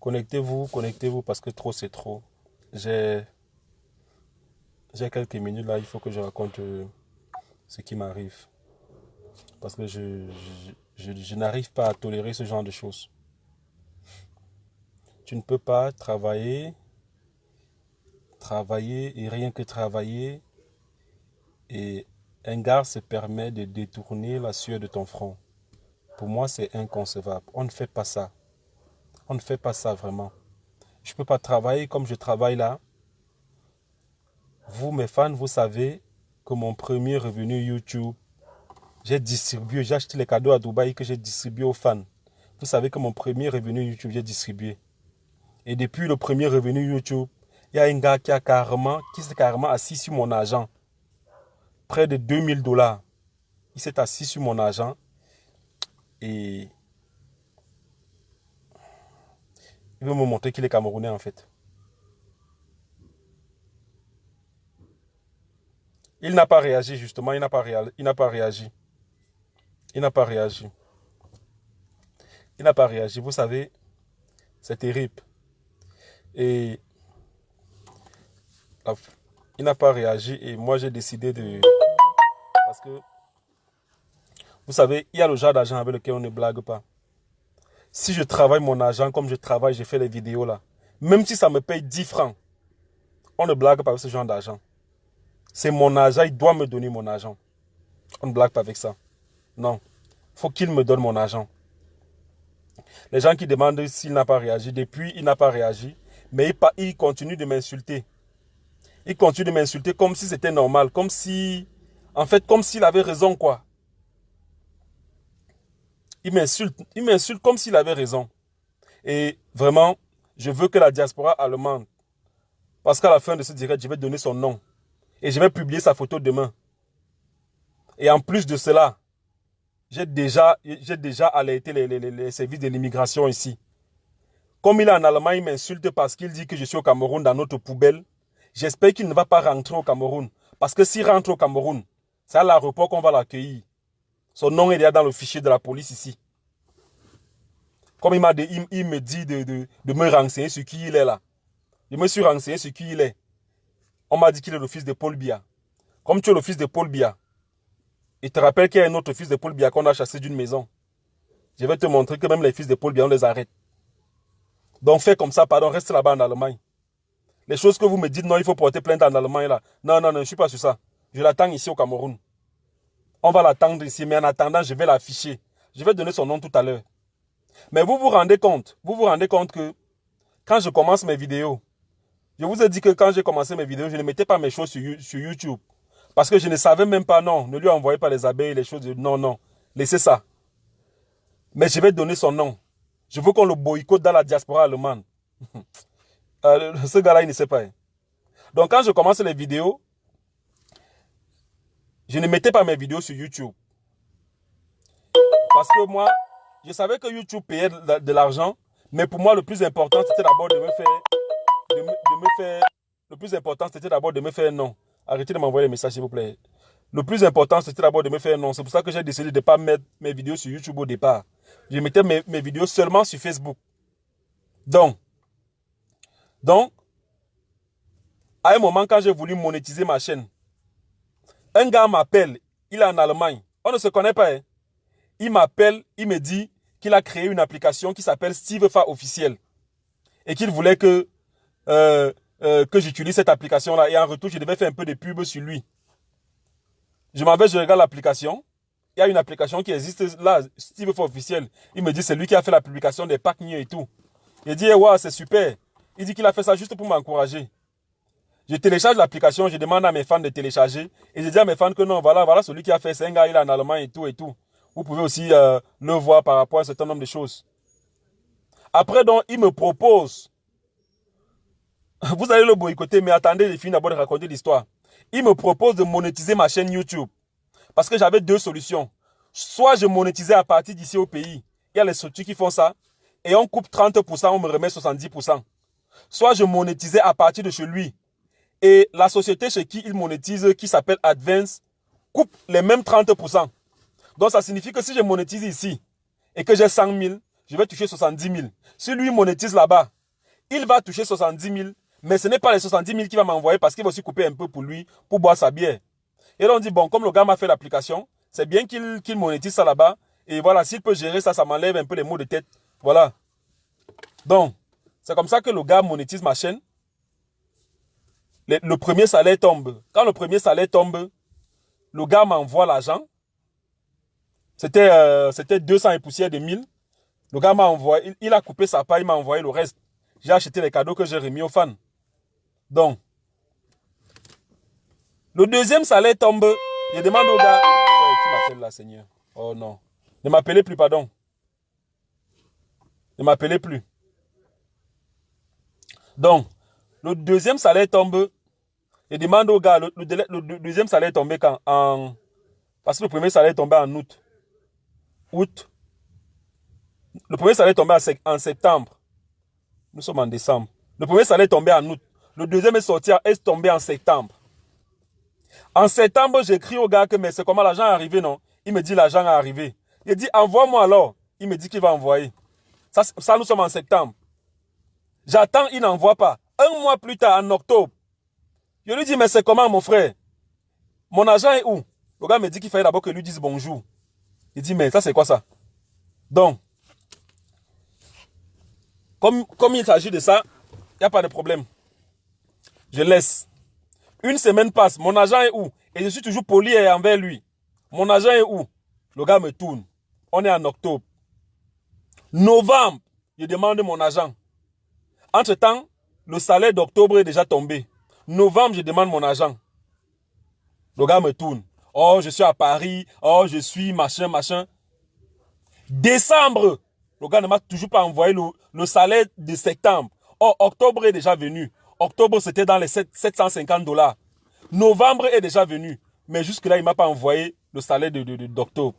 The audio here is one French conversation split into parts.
Connectez-vous parce que trop c'est trop. J'ai quelques minutes là, il faut que je raconte ce qui m'arrive. Parce que je n'arrive pas à tolérer ce genre de choses. Tu ne peux pas travailler et rien que travailler. Et un gars se permet de détourner la sueur de ton front. Pour moi, c'est inconcevable. On ne fait pas ça. On ne fait pas ça vraiment. Je ne peux pas travailler comme je travaille là. Vous, mes fans, vous savez que mon premier revenu YouTube, j'ai acheté les cadeaux à Dubaï que j'ai distribué aux fans. Vous savez que mon premier revenu YouTube, j'ai distribué. Et depuis le premier revenu YouTube, il y a un gars qui s'est carrément assis sur mon argent. Près de 2000 $. Il s'est assis sur mon argent et il veut me montrer qu'il est Camerounais en fait. Il n'a pas réagi justement, il n'a pas réagi. Il n'a pas réagi. Il n'a pas réagi. Vous savez, c'est terrible. Et il n'a pas réagi et moi j'ai décidé de... Parce que, vous savez, il y a le genre d'argent avec lequel on ne blague pas. Si je travaille mon argent comme je travaille, je fais les vidéos là, même si ça me paye 10 francs, on ne blague pas avec ce genre d'argent. C'est mon argent, il doit me donner mon argent. On ne blague pas avec ça. Non, il faut qu'il me donne mon argent. Les gens qui demandent s'il n'a pas réagi, depuis il n'a pas réagi, mais il continue de m'insulter. Il continue de m'insulter comme si c'était normal, comme si, en fait, comme s'il avait raison quoi. Il m'insulte comme s'il avait raison. Et vraiment, je veux que la diaspora allemande, parce qu'à la fin de ce direct, je vais donner son nom. Et je vais publier sa photo demain. Et en plus de cela, j'ai déjà alerté les services de l'immigration ici. Comme il est en Allemagne, il m'insulte parce qu'il dit que je suis au Cameroun dans notre poubelle. J'espère qu'il ne va pas rentrer au Cameroun. Parce que s'il rentre au Cameroun, c'est à l'aéroport qu'on va l'accueillir. Son nom est déjà dans le fichier de la police ici. Comme il me dit de me renseigner sur qui il est là. Je me suis renseigné sur qui il est. On m'a dit qu'il est le fils de Paul Biya. Comme tu es le fils de Paul Biya, il te rappelle qu'il y a un autre fils de Paul Biya qu'on a chassé d'une maison. Je vais te montrer que même les fils de Paul Biya, on les arrête. Donc fais comme ça, pardon, reste là-bas en Allemagne. Les choses que vous me dites, non, il faut porter plainte en Allemagne là. Non, non, non, je ne suis pas sur ça. Je l'attends ici au Cameroun. On va l'attendre ici, mais en attendant, je vais l'afficher. Je vais donner son nom tout à l'heure. Mais vous vous rendez compte que quand je commence mes vidéos, je vous ai dit que quand j'ai commencé mes vidéos, je ne mettais pas mes choses sur YouTube. Parce que je ne savais même pas, non, ne lui envoyez pas les abeilles, les choses, non, non, laissez ça. Mais je vais donner son nom. Je veux qu'on le boycotte dans la diaspora allemande. Ce gars-là, il ne sait pas. Donc quand je commence les vidéos, je ne mettais pas mes vidéos sur YouTube. Parce que moi, je savais que YouTube payait de l'argent, mais pour moi, le plus important, c'était d'abord de me faire... Le plus important, c'était d'abord de me faire non. Arrêtez de m'envoyer les messages, s'il vous plaît. Le plus important, c'était d'abord de me faire non. C'est pour ça que j'ai décidé de ne pas mettre mes vidéos sur YouTube au départ. Je mettais mes vidéos seulement sur Facebook. Donc, à un moment, quand j'ai voulu monétiser ma chaîne, un gars m'appelle, il est en Allemagne. On ne se connaît pas. Hein. Il m'appelle, il me dit qu'il a créé une application qui s'appelle SteveFA Officiel. Et qu'il voulait que j'utilise cette application-là. Et en retour, je devais faire un peu de pub sur lui. Je m'en vais, je regarde l'application. Il y a une application qui existe là, SteveFA Officiel. Il me dit c'est lui qui a fait la publication des packs mieux et tout. Il dit, ouais, c'est super. Il dit qu'il a fait ça juste pour m'encourager. Je télécharge l'application, je demande à mes fans de télécharger. Et je dis à mes fans que non, voilà celui qui a fait, c'est un gars, il est en Allemagne et tout et tout. Vous pouvez aussi le voir par rapport à un certain nombre de choses. Après, donc, il me propose. Vous allez le boycotter, mais attendez, j'ai fini d'abord de raconter l'histoire. Il me propose de monétiser ma chaîne YouTube. Parce que j'avais deux solutions. Soit je monétisais à partir d'ici au pays. Il y a les structures qui font ça. Et on coupe 30%, on me remet 70%. Soit je monétisais à partir de chez lui. Et la société chez qui il monétise, qui s'appelle Advance, coupe les mêmes 30%. Donc ça signifie que si je monétise ici et que j'ai 100 000, je vais toucher 70 000. Si lui monétise là-bas, il va toucher 70 000. Mais ce n'est pas les 70 000 qu'il va m'envoyer parce qu'il va aussi couper un peu pour lui, pour boire sa bière. Et là, on dit, bon, comme le gars m'a fait l'application, c'est bien qu'il monétise ça là-bas. Et voilà, s'il peut gérer ça, ça m'enlève un peu les maux de tête. Voilà. Donc, c'est comme ça que le gars monétise ma chaîne. Le premier salaire tombe. Quand le premier salaire tombe, le gars m'envoie l'argent. C'était 200 et poussière de 1000. Le gars m'a envoyé, il a coupé sa part, il m'a envoyé le reste. J'ai acheté les cadeaux que j'ai remis aux fans. Donc, le deuxième salaire tombe. Je demande au gars. Ouais, qui m'appelle là, Seigneur? Oh non. Ne m'appelez plus, pardon. Ne m'appelez plus. Donc, le deuxième salaire tombe. Je demande au gars, le deuxième salaire est tombé quand? Parce que le premier salaire est tombé en août. Le premier salaire est tombé en septembre. Nous sommes en décembre. Le premier salaire est tombé en août. Le deuxième est tombé en septembre. En septembre, j'écris au gars que mais c'est comment l'argent est arrivé, non? Il me dit l'argent est arrivé. Il dit envoie-moi alors. Il me dit qu'il va envoyer. Ça, nous sommes en septembre. J'attends, il n'envoie pas. Un mois plus tard, en octobre, je lui dis mais c'est comment mon frère? Mon argent est où? Le gars me dit qu'il fallait d'abord que lui dise bonjour. Il dit mais ça c'est quoi ça? Donc, comme il s'agit de ça, il n'y a pas de problème. Je laisse. Une semaine passe, mon argent est où? Et je suis toujours poli envers lui. Mon argent est où? Le gars me tourne. On est en octobre. Novembre, je demande mon argent. Entre-temps, le salaire d'octobre est déjà tombé. Novembre, je demande mon argent. Le gars me tourne. Oh, je suis à Paris. Oh, je suis machin, machin. Décembre, le gars ne m'a toujours pas envoyé le salaire de septembre. Oh, octobre est déjà venu. Octobre, c'était dans les 750 $. Novembre est déjà venu. Mais jusque-là, il ne m'a pas envoyé le salaire d'octobre.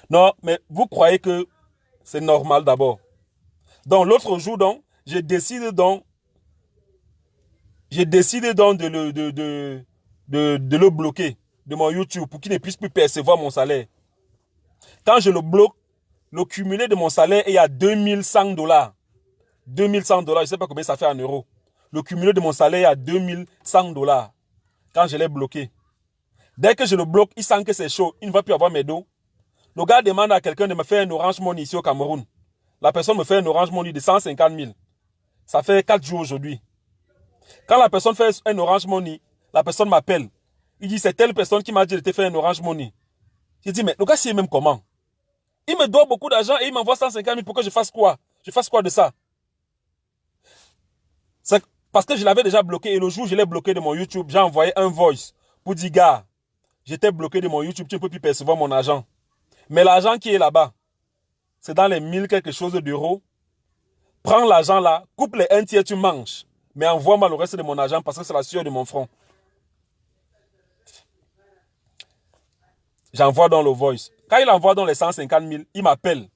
Non, mais vous croyez que c'est normal d'abord. Donc, l'autre jour, donc, j'ai décidé donc de le bloquer de mon YouTube pour qu'il ne puisse plus percevoir mon salaire. Quand je le bloque, le cumulé de mon salaire est à 2100 $. 2100 $, je ne sais pas combien ça fait en euros. Le cumulé de mon salaire est à 2100 $. Quand je l'ai bloqué. Dès que je le bloque, il sent que c'est chaud. Il ne va plus avoir mes dos. Le gars demande à quelqu'un de me faire un Orange Money ici au Cameroun. La personne me fait un Orange Money de 150 000. Ça fait 4 jours aujourd'hui. Quand la personne fait un Orange Money, la personne m'appelle. Il dit, c'est telle personne qui m'a dit de te faire un Orange Money. Je dis, mais le gars, c'est même comment? Il me doit beaucoup d'argent et il m'envoie 150 000 pour que je fasse quoi? Je fasse quoi de ça? C'est parce que je l'avais déjà bloqué et le jour où je l'ai bloqué de mon YouTube, j'ai envoyé un voice pour dire, gars, j'étais bloqué de mon YouTube, tu ne peux plus percevoir mon argent. Mais l'argent qui est là-bas, c'est dans les 1000 quelque chose d'euros. Prends l'argent là, coupe les 1 tiers, tu manges. Mais envoie-moi le reste de mon argent parce que c'est la sueur de mon front. J'envoie dans le voice. Quand il envoie dans les 150 000, il m'appelle.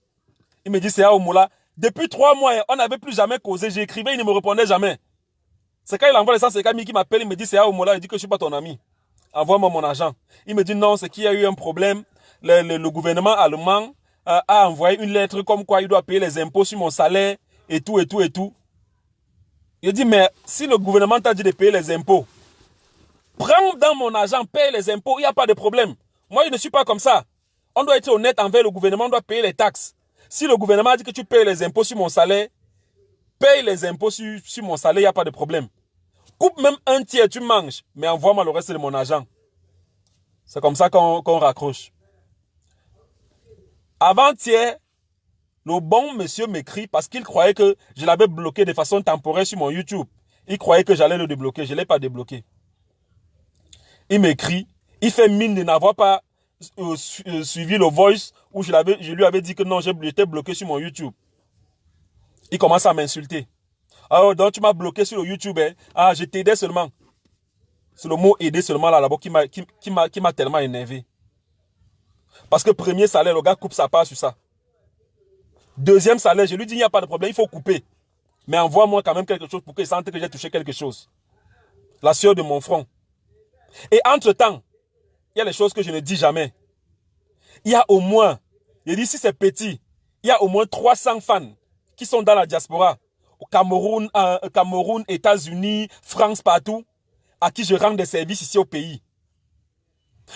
Il me dit, c'est Aoumoula. Depuis 3 mois, on n'avait plus jamais causé. J'écrivais, il ne me répondait jamais. C'est quand il envoie les 150 000 qu'il m'appelle, il me dit, c'est Aoumoula. Il dit que je ne suis pas ton ami. Envoie-moi mon argent. Il me dit, non, c'est qu'il y a eu un problème. Le gouvernement allemand a envoyé une lettre comme quoi il doit payer les impôts sur mon salaire et tout, et tout, et tout. Il dit, mais si le gouvernement t'a dit de payer les impôts, prends dans mon argent, paye les impôts, il n'y a pas de problème. Moi, je ne suis pas comme ça. On doit être honnête envers le gouvernement, on doit payer les taxes. Si le gouvernement dit que tu payes les impôts sur mon salaire, paye les impôts sur mon salaire, il n'y a pas de problème. Coupe même 1 tiers, tu manges, mais envoie-moi le reste de mon argent. C'est comme ça qu'on raccroche. Avant-hier, le bon monsieur m'écrit parce qu'il croyait que je l'avais bloqué de façon temporaire sur mon YouTube. Il croyait que j'allais le débloquer. Je ne l'ai pas débloqué. Il m'écrit. Il fait mine de n'avoir pas suivi le voice où je lui avais dit que non, j'étais bloqué sur mon YouTube. Il commence à m'insulter. Ah, donc tu m'as bloqué sur le YouTube. Hein? Ah, je t'aidais seulement. C'est le mot aider seulement là-bas qui m'a tellement énervé. Parce que premier salaire, le gars coupe sa part sur ça. Deuxième salaire, je lui dis, il n'y a pas de problème, il faut couper. Mais envoie-moi quand même quelque chose pour qu'il sente que j'ai touché quelque chose. La sueur de mon front. Et entre-temps, il y a les choses que je ne dis jamais. Il y a au moins, je dis si c'est petit, il y a au moins 300 fans qui sont dans la diaspora, au Cameroun, États-Unis, France, partout, à qui je rends des services ici au pays.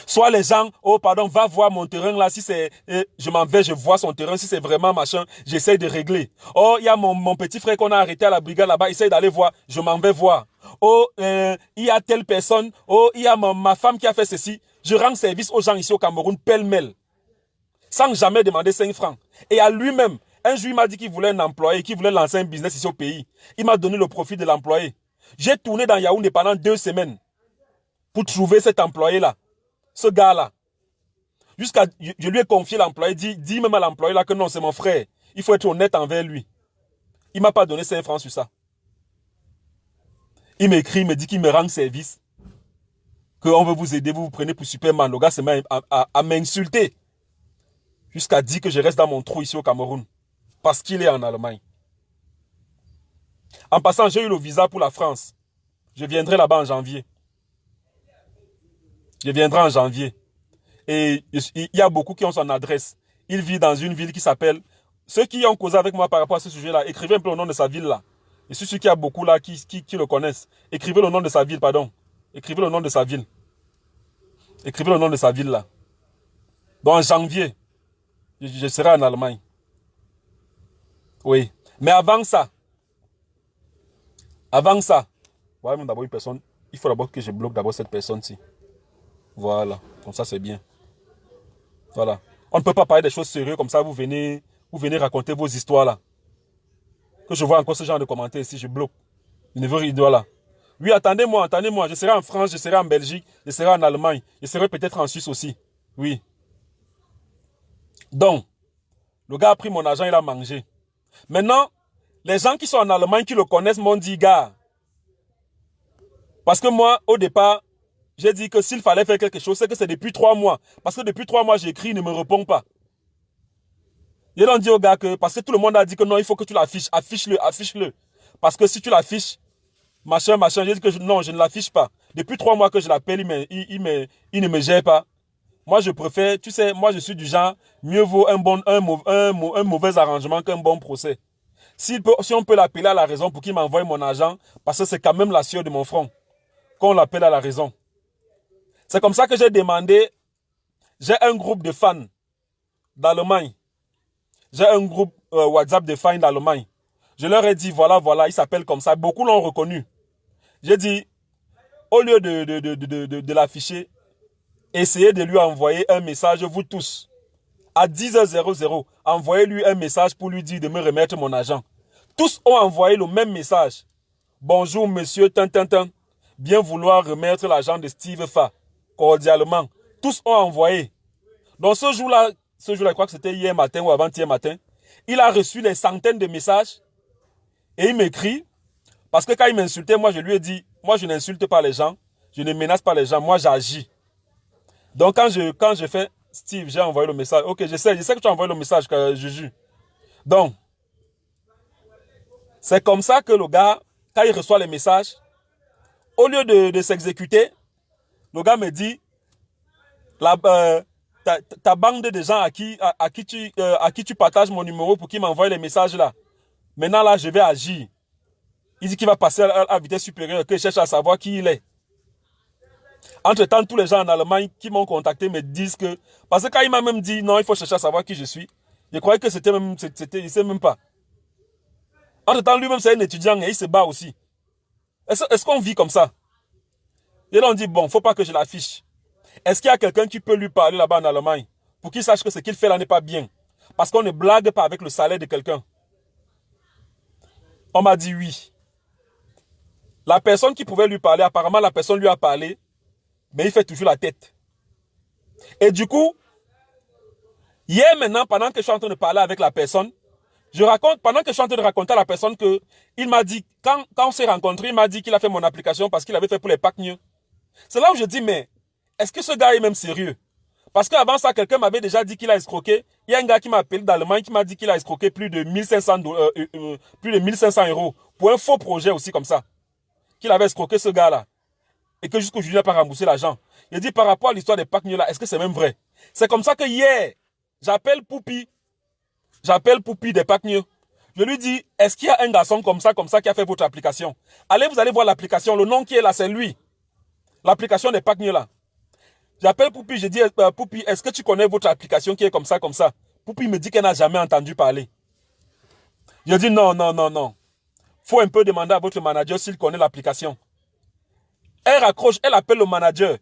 Soit les gens, oh pardon, va voir mon terrain là, si c'est, je m'en vais, je vois son terrain, si c'est vraiment machin, j'essaie de régler. Oh, il y a mon petit frère qu'on a arrêté à la brigade là-bas, essaye d'aller voir, je m'en vais voir. Oh, il y a telle personne, oh, il y a ma femme qui a fait ceci, je rends service aux gens ici au Cameroun, pêle-mêle, sans jamais demander 5 francs. Et à lui-même, un jour il m'a dit qu'il voulait un employé, qu'il voulait lancer un business ici au pays. Il m'a donné le profit de l'employé. J'ai tourné dans Yaoundé pendant 2 semaines pour trouver cet employé-là. Ce gars-là, je lui ai confié l'employé, dis même à l'employé là que non, c'est mon frère. Il faut être honnête envers lui. Il ne m'a pas donné 5 francs sur ça. Il m'écrit, il me dit qu'il me rend service. Qu'on veut vous aider, vous vous prenez pour Superman. Le gars se met à m'insulter. Jusqu'à dire que je reste dans mon trou ici au Cameroun. Parce qu'il est en Allemagne. En passant, j'ai eu le visa pour la France. Je viendrai là-bas en janvier. Je viendrai en janvier. Et il y a beaucoup qui ont son adresse. Il vit dans une ville qui s'appelle... Ceux qui ont causé avec moi par rapport à ce sujet-là, écrivez un peu le nom de sa ville là. Et ceux qui y a beaucoup là qui le connaissent, écrivez le nom de sa ville, pardon. Écrivez le nom de sa ville. Écrivez le nom de sa ville là. Donc en janvier, je serai en Allemagne. Oui. Mais avant ça, voilà, d'abord une personne, il faut d'abord que je bloque d'abord cette personne-ci. Voilà, comme ça c'est bien. Voilà. On ne peut pas parler des choses sérieuses comme ça, vous venez raconter vos histoires là. Que je vois encore ce genre de commentaires ici, je bloque. Je ne veux rien, voilà. Oui, attendez-moi, je serai en France, je serai en Belgique, je serai en Allemagne, je serai peut-être en Suisse aussi. Oui. Donc, le gars a pris mon argent, il a mangé. Maintenant, les gens qui sont en Allemagne, qui le connaissent, m'ont dit, gars, parce que moi, au départ, j'ai dit que s'il fallait faire quelque chose, c'est que c'est depuis 3 mois. Parce que depuis 3 mois, j'écris, il ne me répond pas. Ils ont dit au gars que, parce que tout le monde a dit que non, il faut que tu l'affiches, affiche-le. Parce que si tu l'affiches, machin, j'ai dit que non, je ne l'affiche pas. Depuis 3 mois que je l'appelle, il ne me gère pas. Moi, je préfère, tu sais, moi, je suis du genre, mieux vaut un mauvais arrangement qu'un bon procès. Si on peut l'appeler à la raison pour qu'il m'envoie mon argent, parce que c'est quand même la sueur de mon front, qu'on l'appelle à la raison. C'est comme ça que j'ai demandé, j'ai un groupe de fans d'Allemagne. J'ai un groupe WhatsApp de fans d'Allemagne. Je leur ai dit, voilà, il s'appelle comme ça. Beaucoup l'ont reconnu. J'ai dit, au lieu de l'afficher, essayez de lui envoyer un message, vous tous. À 10h00, envoyez-lui un message pour lui dire de me remettre mon argent. Tous ont envoyé le même message. Bonjour, monsieur, bien vouloir remettre l'argent de Steve Fa. Cordialement. Tous ont envoyé. Donc ce jour-là, je crois que c'était hier matin ou avant-hier matin, il a reçu des centaines de messages et il m'écrit, parce que quand il m'insultait, moi je lui ai dit, moi je n'insulte pas les gens, je ne menace pas les gens, moi j'agis. Donc quand je fais, Steve, j'ai envoyé le message, ok, je sais que tu as envoyé le message, Juju. Donc, c'est comme ça que le gars, quand il reçoit les messages, au lieu de s'exécuter, le gars me dit, ta bande de gens à qui tu partages mon numéro pour qu'ils m'envoient les messages là. Maintenant là, je vais agir. Il dit qu'il va passer à vitesse supérieure, que je cherche à savoir qui il est. Entre-temps, tous les gens en Allemagne qui m'ont contacté me disent que... Parce que quand il m'a même dit, non, il faut chercher à savoir qui je suis, je croyais que c'était même... il ne sait même pas. Entre-temps, lui-même, c'est un étudiant et il se bat aussi. Est-ce qu'on vit comme ça? Et là, on dit, bon, il ne faut pas que je l'affiche. Est-ce qu'il y a quelqu'un qui peut lui parler là-bas en Allemagne pour qu'il sache que ce qu'il fait là n'est pas bien? Parce qu'on ne blague pas avec le salaire de quelqu'un. On m'a dit oui. La personne qui pouvait lui parler, apparemment la personne lui a parlé, mais il fait toujours la tête. Et du coup, hier maintenant, pendant que je suis en train de parler avec la personne, pendant que je suis en train de raconter à la personne que il m'a dit, quand on s'est rencontrés, il m'a dit qu'il a fait mon application parce qu'il avait fait pour les packs new. C'est là où je dis, mais est-ce que ce gars est même sérieux? Parce qu'avant ça, quelqu'un m'avait déjà dit qu'il a escroqué. Il y a un gars qui m'a appelé d'Allemagne qui m'a dit qu'il a escroqué plus de 1500 € pour un faux projet aussi comme ça. Qu'il avait escroqué ce gars-là. Et que jusqu'aujourd'hui, il n'a pas remboursé l'argent. Il dit par rapport à l'histoire des packs là, est-ce que c'est même vrai? C'est comme ça que hier, j'appelle Poupi. J'appelle Poupi des Pacnieux. Je lui dis, est-ce qu'il y a un garçon comme ça, qui a fait votre application? Allez, vous allez voir l'application. Le nom qui est là, c'est lui. L'application des Pacnieux là. J'appelle Poupi, je dis, Poupi, est-ce que tu connais votre application qui est comme ça, comme ça? Poupi me dit qu'elle n'a jamais entendu parler. Je dis, non, non, non, non. Faut un peu demander à votre manager s'il connaît l'application. Elle raccroche, elle appelle le manager.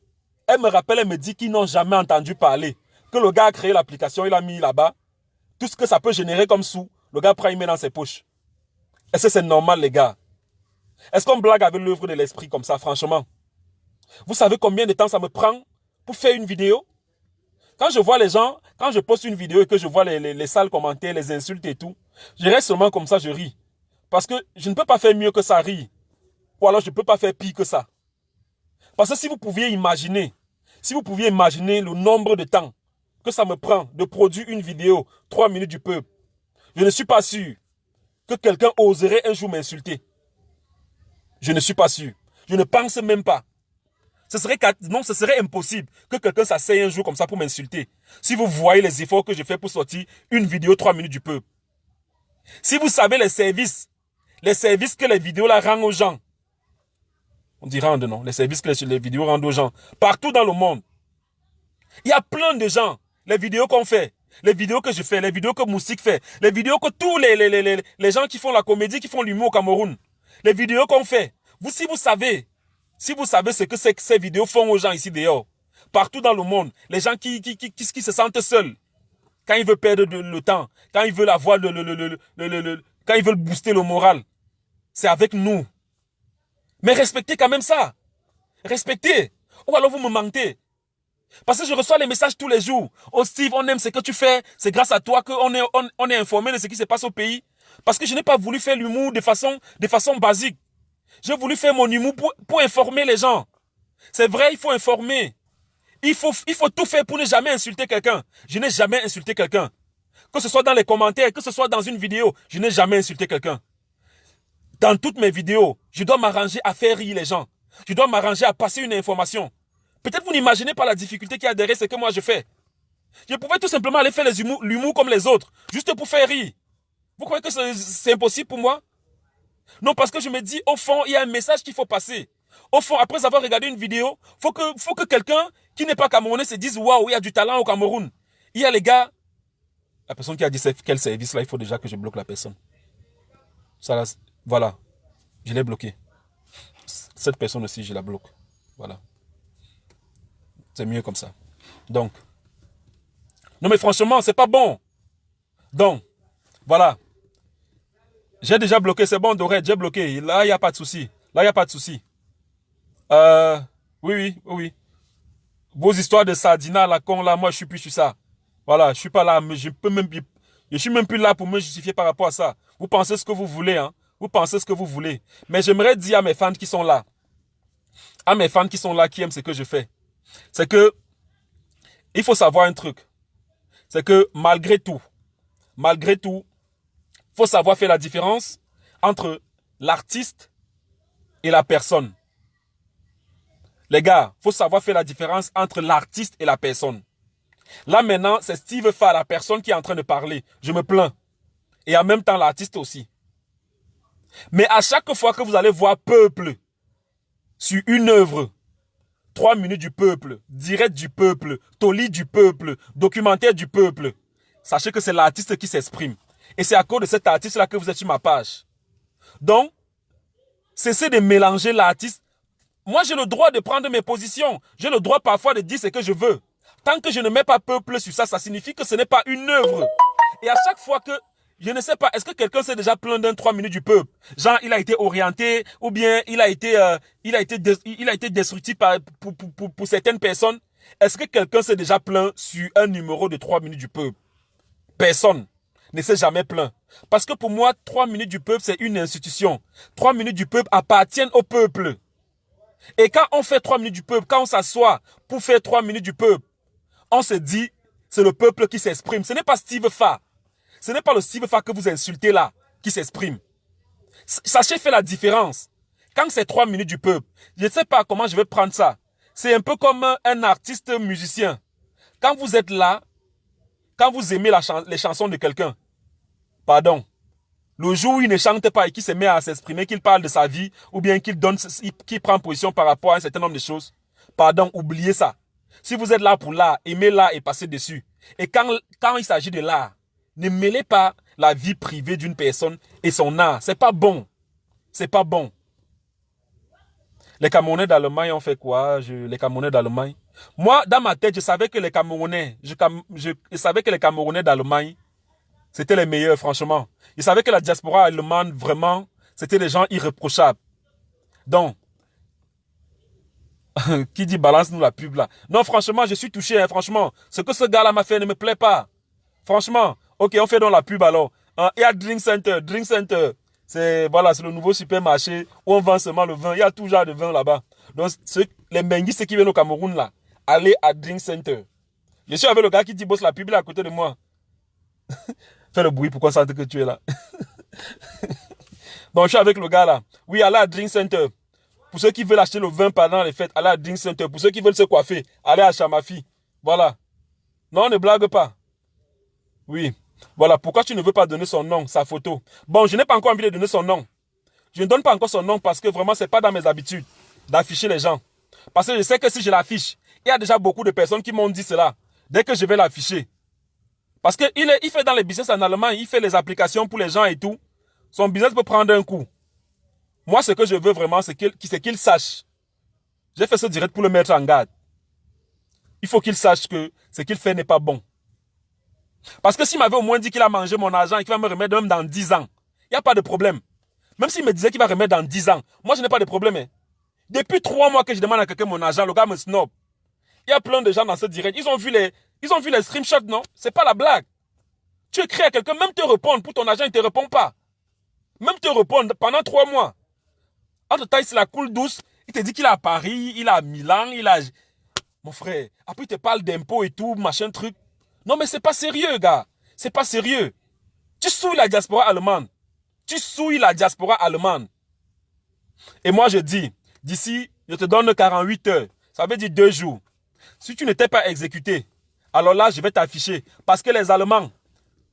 Elle me rappelle, elle me dit qu'ils n'ont jamais entendu parler. Que le gars a créé l'application, il a mis là-bas. Tout ce que ça peut générer comme sous, le gars prend, il met dans ses poches. Est-ce que c'est normal, les gars? Est-ce qu'on blague avec l'œuvre de l'esprit comme ça, franchement? Vous savez combien de temps ça me prend pour faire une vidéo? Quand je vois les gens, quand je poste une vidéo et que je vois les sales commentaires, les insultes et tout, je reste seulement comme ça, je ris. Parce que je ne peux pas faire mieux que ça, rire. Ou alors je ne peux pas faire pire que ça. Parce que si vous pouviez imaginer le nombre de temps que ça me prend de produire une vidéo, 3 minutes du peuple, je ne suis pas sûr que quelqu'un oserait un jour m'insulter. Je ne suis pas sûr. Je ne pense même pas. Non, ce serait impossible que quelqu'un s'asseye un jour comme ça pour m'insulter. Si vous voyez les efforts que je fais pour sortir une vidéo 3 minutes du peuple. Si vous savez les services que les vidéos là rendent aux gens. On dit rendent, non? Les services que les vidéos rendent aux gens. Partout dans le monde. Il y a plein de gens. Les vidéos qu'on fait. Les vidéos que je fais. Les vidéos que Moussik fait. Les vidéos que tous les gens qui font la comédie, qui font l'humour au Cameroun. Les vidéos qu'on fait. Si vous savez ce que ces vidéos font aux gens ici dehors. Partout dans le monde. Les gens qui se sentent seuls. Quand ils veulent perdre le temps. Quand ils veulent avoir quand ils veulent booster le moral. C'est avec nous. Mais respectez quand même ça. Respectez. Ou alors vous me mentez. Parce que je reçois les messages tous les jours. Oh Steve, on aime ce que tu fais. C'est grâce à toi qu'on est informé de ce qui se passe au pays. Parce que je n'ai pas voulu faire l'humour de façon basique. J'ai voulu faire mon humour pour informer les gens. C'est vrai, il faut informer. Il faut tout faire pour ne jamais insulter quelqu'un. Je n'ai jamais insulté quelqu'un. Que ce soit dans les commentaires, que ce soit dans une vidéo, je n'ai jamais insulté quelqu'un. Dans toutes mes vidéos, je dois m'arranger à faire rire les gens. Je dois m'arranger à passer une information. Peut-être vous n'imaginez pas la difficulté qu'il y a derrière ce que moi je fais. Je pouvais tout simplement aller faire l'humour comme les autres, juste pour faire rire. Vous croyez que c'est impossible pour moi? Non, parce que je me dis, au fond, il y a un message qu'il faut passer. Au fond, après avoir regardé une vidéo, faut que quelqu'un qui n'est pas camerounais se dise, waouh, il y a du talent au Cameroun. Il y a les gars. La personne qui a dit quel service là, il faut déjà que je bloque la personne. Ça là, voilà. Je l'ai bloqué. Cette personne aussi, je la bloque. Voilà. C'est mieux comme ça. Donc. Non mais franchement, c'est pas bon. Donc, voilà. J'ai déjà bloqué, c'est bon, Dorette, j'ai bloqué. Là, il n'y a pas de souci. Là, il n'y a pas de souci. Oui. Vos histoires de Sardina, la con, là, moi, je suis plus sur ça. Voilà, je suis pas là, mais je suis même plus là pour me justifier par rapport à ça. Vous pensez ce que vous voulez, hein. Vous pensez ce que vous voulez. Mais j'aimerais dire à mes fans qui sont là, qui aiment ce que je fais, c'est que, il faut savoir un truc. C'est que, malgré tout, faut savoir faire la différence entre l'artiste et la personne. Les gars, faut savoir faire la différence entre l'artiste et la personne. Là maintenant, c'est Steve Fa, la personne qui est en train de parler. Je me plains. Et en même temps, l'artiste aussi. Mais à chaque fois que vous allez voir peuple sur une œuvre, 3 minutes du peuple, direct du peuple, toli du peuple, documentaire du peuple, sachez que c'est l'artiste qui s'exprime. Et c'est à cause de cet artiste-là que vous êtes sur ma page. Donc, cessez de mélanger l'artiste. Moi, j'ai le droit de prendre mes positions. J'ai le droit parfois de dire ce que je veux. Tant que je ne mets pas peuple sur ça, ça signifie que ce n'est pas une œuvre. Et à chaque fois que, je ne sais pas, est-ce que quelqu'un s'est déjà plaint d'un 3 minutes du peuple? Genre, il a été orienté, ou bien il a été destructif pour certaines personnes. Est-ce que quelqu'un s'est déjà plaint sur un numéro de 3 minutes du peuple? Personne ne s'est jamais plaint. Parce que pour moi, 3 minutes du peuple, c'est une institution. 3 minutes du peuple appartiennent au peuple. Et quand on fait 3 minutes du peuple, quand on s'assoit pour faire 3 minutes du peuple, on se dit, c'est le peuple qui s'exprime. Ce n'est pas Steve Fa. Ce n'est pas le Steve Fa que vous insultez là, qui s'exprime. Sachez faire la différence. Quand c'est 3 minutes du peuple, je ne sais pas comment je vais prendre ça. C'est un peu comme un artiste musicien. Quand vous êtes là, quand vous aimez les chansons de quelqu'un, Pardon. Le jour où il ne chante pas et qu'il se met à s'exprimer, qu'il parle de sa vie, ou bien qu'il prend position par rapport à un certain nombre de choses, pardon, oubliez ça. Si vous êtes là pour l'art, aimez l'art et passez dessus. Et quand il s'agit de l'art, ne mêlez pas la vie privée d'une personne et son art. C'est pas bon. C'est pas bon. Les Camerounais d'Allemagne ont fait quoi? Les Camerounais d'Allemagne. Moi, dans ma tête, je savais que les Camerounais, je savais que les Camerounais d'Allemagne, c'était les meilleurs, franchement. Je savais que la diaspora allemande, vraiment, c'était des gens irréprochables. Donc, qui dit balance-nous la pub là? Non, franchement, je suis touché, hein, franchement. Ce que ce gars-là m'a fait ne me plaît pas. Franchement, ok, on fait donc la pub alors. Il y a Drink Center, Drink Center. C'est voilà, c'est le nouveau supermarché où on vend seulement le vin. Il y a tout genre de vin là-bas. Donc, les menguistes qui viennent au Cameroun là, allez à Drink Center. Je suis avec le gars qui dit bosse la pub là à côté de moi. Fais le bruit pour qu'on sente que tu es là. Donc, je suis avec le gars là. Oui, allez à Drink Center. Pour ceux qui veulent acheter le vin pendant les fêtes, allez à Drink Center. Pour ceux qui veulent se coiffer, allez à Chamafi. Voilà. Non, ne blague pas. Oui. Voilà. Pourquoi tu ne veux pas donner son nom, sa photo? Bon, je n'ai pas encore envie de donner son nom. Je ne donne pas encore son nom parce que vraiment, ce n'est pas dans mes habitudes d'afficher les gens. Parce que je sais que si je l'affiche, il y a déjà beaucoup de personnes qui m'ont dit cela. Dès que je vais l'afficher. Parce qu'il fait dans les business en Allemagne, il fait les applications pour les gens et tout. Son business peut prendre un coup. Moi, ce que je veux vraiment, c'est qu'il sache. J'ai fait ce direct pour le mettre en garde. Il faut qu'il sache que ce qu'il fait n'est pas bon. Parce que s'il m'avait au moins dit qu'il a mangé mon argent et qu'il va me remettre même dans 10 ans, il n'y a pas de problème. Même s'il me disait qu'il va remettre dans 10 ans, moi je n'ai pas de problème. Hein. Depuis 3 mois que je demande à quelqu'un mon argent, le gars me snob. Il y a plein de gens dans ce direct. Ils ont vu les screenshots, non? C'est pas la blague. Tu écris à quelqu'un, même te répondre pour ton argent, il ne te répond pas. Même te répondre pendant 3 mois. Entre temps, c'est la coule douce. Il te dit qu'il est à Paris, il est à Milan, il a... Mon frère, après il te parle d'impôts et tout, machin truc. Non mais c'est pas sérieux, gars. C'est pas sérieux. Tu souilles la diaspora allemande. Tu souilles la diaspora allemande. Et moi je dis, d'ici, je te donne 48 heures. Ça veut dire 2 jours. Si tu n'étais pas exécuté, alors là, je vais t'afficher. Parce que les Allemands,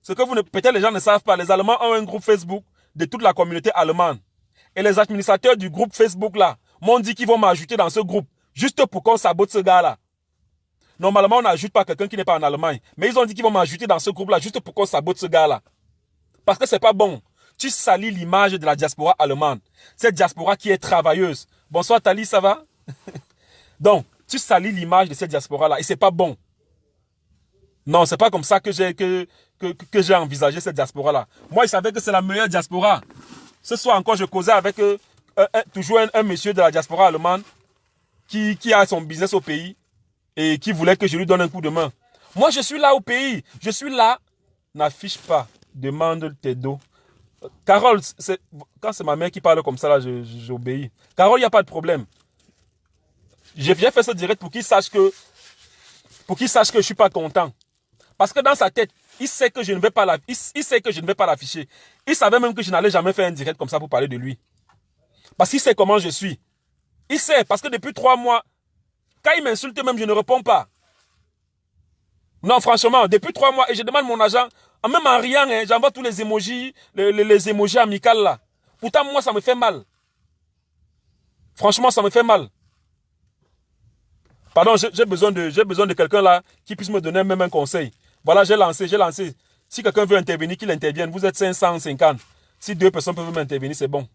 ce que peut-être les gens ne savent pas, les Allemands ont un groupe Facebook de toute la communauté allemande. Et les administrateurs du groupe Facebook là m'ont dit qu'ils vont m'ajouter dans ce groupe. Juste pour qu'on sabote ce gars là. Normalement, on n'ajoute pas quelqu'un qui n'est pas en Allemagne. Mais ils ont dit qu'ils vont m'ajouter dans ce groupe là juste pour qu'on sabote ce gars là. Parce que c'est pas bon. Tu salis l'image de la diaspora allemande. Cette diaspora qui est travailleuse. Bonsoir Tali, ça va? Donc, tu salis l'image de cette diaspora là et c'est pas bon. Non, c'est pas comme ça que j'ai envisagé cette diaspora là. Moi, je savais que c'est la meilleure diaspora. Ce soir encore, je causais avec toujours un monsieur de la diaspora allemande qui a son business au pays et qui voulait que je lui donne un coup de main. Moi, je suis là au pays. Je suis là. N'affiche pas. Demande tes dos. Carole, quand c'est ma mère qui parle comme ça, là, j'obéis. Carole, il n'y a pas de problème. J'ai fait ce direct pour qu'il sache que je ne suis pas content. Parce que dans sa tête, il sait que je ne vais pas l'afficher. Il savait même que je n'allais jamais faire un direct comme ça pour parler de lui. Parce qu'il sait comment je suis. Il sait, parce que depuis 3 mois, quand il m'insulte même, je ne réponds pas. Non, franchement, depuis 3 mois, et je demande mon argent, même en riant, hein, j'envoie tous les emojis, les emojis amicales là. Pourtant, moi, ça me fait mal. Franchement, ça me fait mal. Pardon, j'ai besoin de quelqu'un là qui puisse me donner même un conseil. Voilà, j'ai lancé. Si quelqu'un veut intervenir, qu'il intervienne. Vous êtes 550. Si 2 personnes peuvent m'intervenir, c'est bon.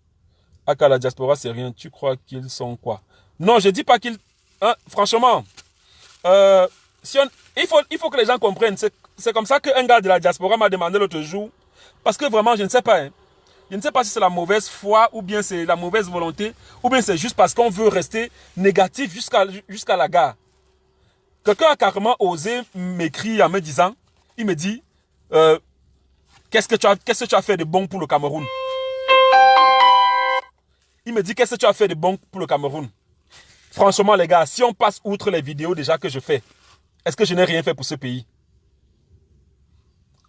Aka, la diaspora, c'est rien. Tu crois qu'ils sont quoi? Non, je dis pas qu'ils... Hein, franchement, il faut que les gens comprennent. C'est comme ça qu'un gars de la diaspora m'a demandé l'autre jour. Parce que vraiment, je ne sais pas. Hein. Je ne sais pas si c'est la mauvaise foi ou bien c'est la mauvaise volonté ou bien c'est juste parce qu'on veut rester négatif jusqu'à la gare. Quelqu'un a carrément osé m'écrire en me disant, il me dit, qu'est-ce que tu as fait de bon pour le Cameroun? Il me dit, qu'est-ce que tu as fait de bon pour le Cameroun? Franchement, les gars, si on passe outre les vidéos déjà que je fais, est-ce que je n'ai rien fait pour ce pays?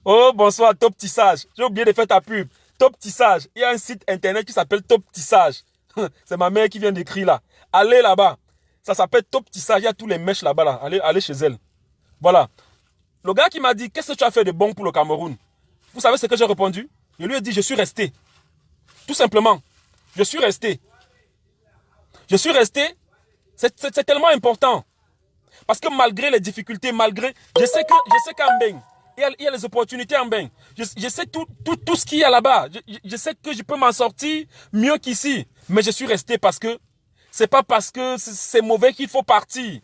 Oh, bonsoir, Top Tissage. J'ai oublié de faire ta pub. Top Tissage. Il y a un site internet qui s'appelle Top Tissage. C'est ma mère qui vient d'écrire là. Allez là-bas. Ça s'appelle Top Tissage. Il y a tous les mèches là-bas. Là. Allez chez elle. Voilà. Le gars qui m'a dit, qu'est-ce que tu as fait de bon pour le Cameroun? Vous savez ce que j'ai répondu? Je lui ai dit, je suis resté. Tout simplement. Je suis resté. Je suis resté. C'est tellement important. Parce que malgré les difficultés, malgré... Je sais qu'en Beng, il y a les opportunités en Beng. Je sais tout ce qu'il y a là-bas. Je sais que je peux m'en sortir mieux qu'ici. Mais je suis resté parce que c'est pas parce que c'est mauvais qu'il faut partir.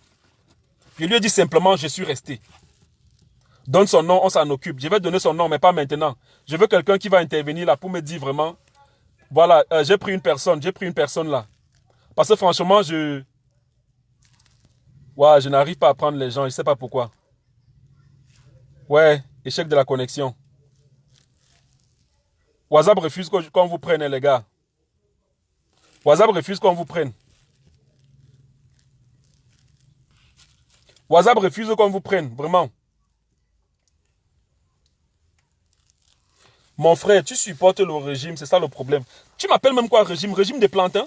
Je lui ai dit simplement, je suis resté. Donne son nom, on s'en occupe. Je vais donner son nom, mais pas maintenant. Je veux quelqu'un qui va intervenir là pour me dire vraiment, voilà, j'ai pris une personne là. Parce que franchement, je n'arrive pas à prendre les gens, je ne sais pas pourquoi. Ouais, échec de la connexion. WhatsApp refuse qu'on vous prenne, les gars. WhatsApp refuse qu'on vous prenne. WhatsApp refuse qu'on vous prenne, vraiment. Mon frère, tu supportes le régime, c'est ça le problème. Tu m'appelles même quoi régime? Régime des plantains?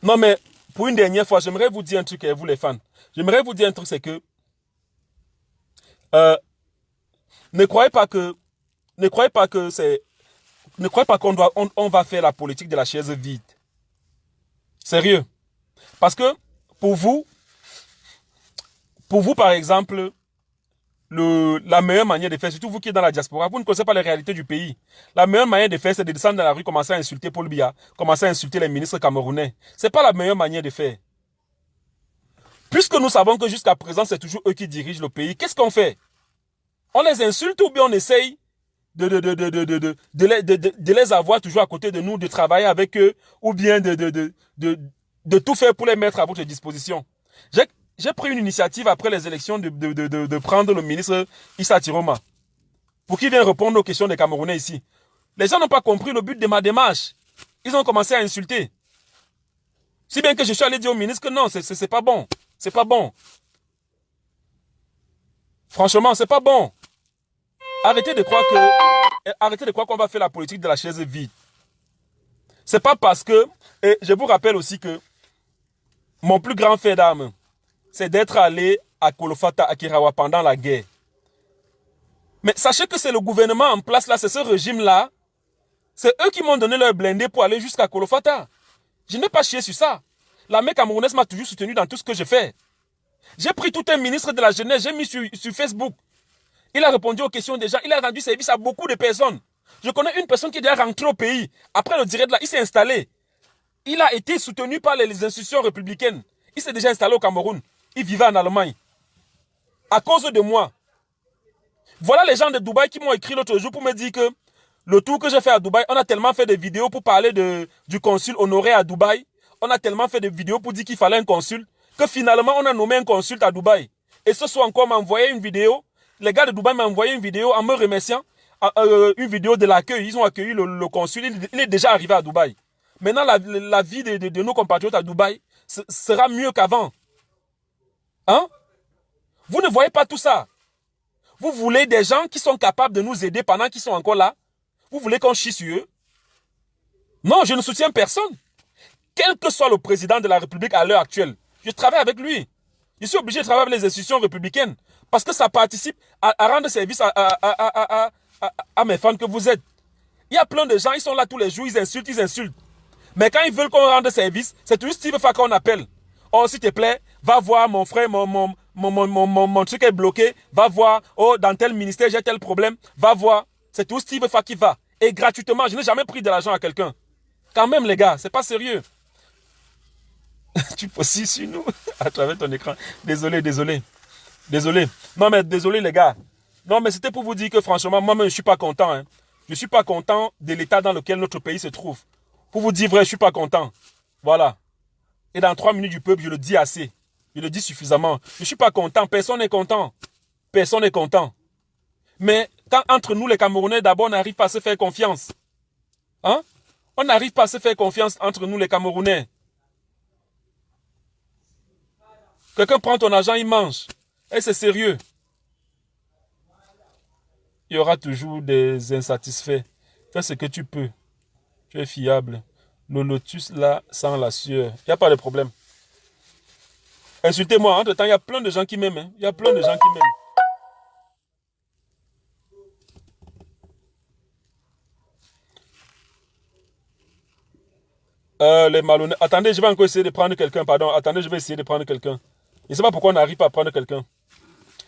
Non mais, pour une dernière fois, j'aimerais vous dire un truc, vous les fans. J'aimerais vous dire un truc, c'est que ne croyez pas que c'est... Ne croyez pas on va faire la politique de la chaise vide. Sérieux. Parce que, pour vous, par exemple, la meilleure manière de faire, surtout vous qui êtes dans la diaspora, vous ne connaissez pas les réalités du pays. La meilleure manière de faire, c'est de descendre dans la rue, commencer à insulter Paul Biya, commencer à insulter les ministres camerounais. Ce n'est pas la meilleure manière de faire. Puisque nous savons que jusqu'à présent, c'est toujours eux qui dirigent le pays, qu'est-ce qu'on fait? On les insulte ou bien on essaye de les avoir toujours à côté de nous, de travailler avec eux, ou bien de tout faire pour les mettre à votre disposition. J'ai pris une initiative après les élections de prendre le ministre Issa Tiroma pour qu'il vienne répondre aux questions des Camerounais ici. Les gens n'ont pas compris le but de ma démarche. Ils ont commencé à insulter. Si bien que je suis allé dire au ministre que non, c'est pas bon. C'est pas bon. Franchement, c'est pas bon. Arrêtez de croire qu'on va faire la politique de la chaise vide. C'est pas parce que, et je vous rappelle aussi que mon plus grand fait d'armes, c'est d'être allé à Kolofata, à Kirawa pendant la guerre. Mais sachez que c'est le gouvernement en place là, c'est ce régime-là. C'est eux qui m'ont donné leur blindé pour aller jusqu'à Kolofata. Je n'ai pas chié sur ça. L'armée camerounaise m'a toujours soutenu dans tout ce que je fais. J'ai pris tout un ministre de la jeunesse, j'ai mis sur Facebook. Il a répondu aux questions des gens, il a rendu service à beaucoup de personnes. Je connais une personne qui est déjà rentrée au pays. Après le direct là, il s'est installé. Il a été soutenu par les institutions républicaines. Il s'est déjà installé au Cameroun. Il vivait en Allemagne. À cause de moi. Voilà les gens de Dubaï qui m'ont écrit l'autre jour pour me dire que le tour que j'ai fait à Dubaï, on a tellement fait des vidéos pour parler du consul honoré à Dubaï. On a tellement fait des vidéos pour dire qu'il fallait un consul, que finalement on a nommé un consul à Dubaï. Et ce soir encore, m'a envoyé une vidéo. Les gars de Dubaï m'ont envoyé une vidéo en me remerciant. Une vidéo de l'accueil. Ils ont accueilli le consul. Il est déjà arrivé à Dubaï. Maintenant, la vie de nos compatriotes à Dubaï sera mieux qu'avant. Hein? Vous ne voyez pas tout ça. Vous voulez des gens qui sont capables de nous aider pendant qu'ils sont encore là? Vous voulez qu'on chie sur eux? Non, je ne soutiens personne. Quel que soit le président de la République à l'heure actuelle, je travaille avec lui. Je suis obligé de travailler avec les institutions républicaines parce que ça participe à rendre service à mes fans que vous êtes. Il y a plein de gens, ils sont là tous les jours, ils insultent. Mais quand ils veulent qu'on rende service, c'est toujours Steve Fa qu'on appelle. Oh, s'il te plaît, va voir mon frère, mon truc est bloqué. Va voir, oh, dans tel ministère, j'ai tel problème. Va voir. C'est tout Steve Fa qui va. Et gratuitement, je n'ai jamais pris de l'argent à quelqu'un. Quand même, les gars, c'est pas sérieux. Tu postes sur nous à travers ton écran. Désolé. Non, mais désolé, les gars. Non, mais c'était pour vous dire que franchement, moi-même, je suis pas content. Hein. Je suis pas content de l'état dans lequel notre pays se trouve. Pour vous dire vrai, je suis pas content. Voilà. Et dans 3 minutes du peuple, je le dis assez. Je le dis suffisamment. Je suis pas content. Personne n'est content. Personne n'est content. Mais quand entre nous, les Camerounais, d'abord, on n'arrive pas à se faire confiance. Hein? On n'arrive pas à se faire confiance entre nous, les Camerounais. Quelqu'un prend ton argent, il mange. Et c'est sérieux. Il y aura toujours des insatisfaits. Fais ce que tu peux. Tu es fiable. Le lotus là, sans la sueur. Il n'y a pas de problème. Insultez-moi. Entre-temps, il y a plein de gens qui m'aiment. Hein. Il y a plein de gens qui m'aiment. Les malhonnêtes. Attendez, je vais encore essayer de prendre quelqu'un, pardon. Attendez, je vais essayer de prendre quelqu'un. Je ne sais pas pourquoi on n'arrive pas à prendre quelqu'un.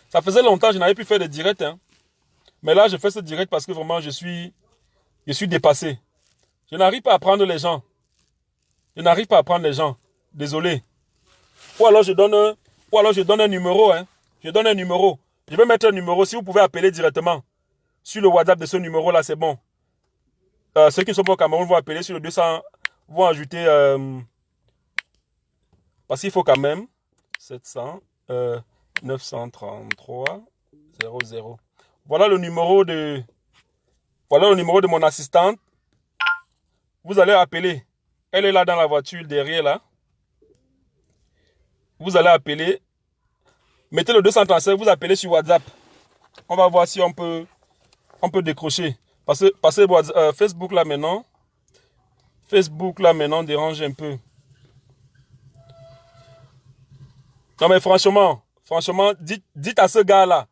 Ça faisait longtemps que je n'avais plus fait de direct. Hein. Mais là, je fais ce direct parce que vraiment, je suis dépassé. Je n'arrive pas à prendre les gens. Je n'arrive pas à prendre les gens. Désolé. Ou alors je donne un numéro. Hein. Je donne un numéro. Je vais mettre un numéro. Si vous pouvez appeler directement sur le WhatsApp de ce numéro-là, c'est bon. Ceux qui ne sont pas au Cameroun vont appeler sur le 200, vont ajouter... parce qu'il faut quand même 700 933 00. Voilà le numéro de mon assistante. Vous allez appeler. Elle est là dans la voiture derrière là. Vous allez appeler. Mettez le 237, vous appelez sur WhatsApp. On va voir si on peut décrocher. Parce que Facebook là maintenant dérange un peu. Non mais franchement, dites à ce gars-là,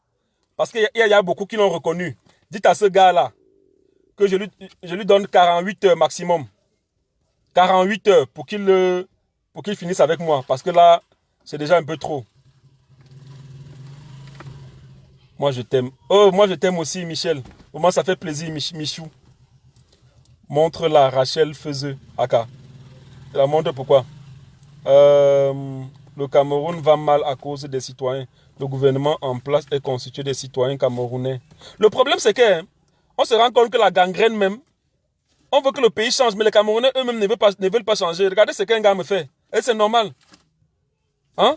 parce qu'il y a beaucoup qui l'ont reconnu, dites à ce gars-là que je lui donne 48 heures maximum. 48 heures pour qu'il finisse avec moi, parce que là, c'est déjà un peu trop. Moi, je t'aime. Oh, moi, je t'aime aussi, Michel. Comment ça fait plaisir, Michou. Montre-la, Rachel Feuzeux, Aka. Je la montre pourquoi. Le Cameroun va mal à cause des citoyens. Le gouvernement en place est constitué des citoyens camerounais. Le problème, c'est que on se rend compte que la gangrène même, on veut que le pays change, mais les Camerounais eux-mêmes ne veulent pas changer. Regardez ce qu'un gars me fait. Et c'est normal. Hein?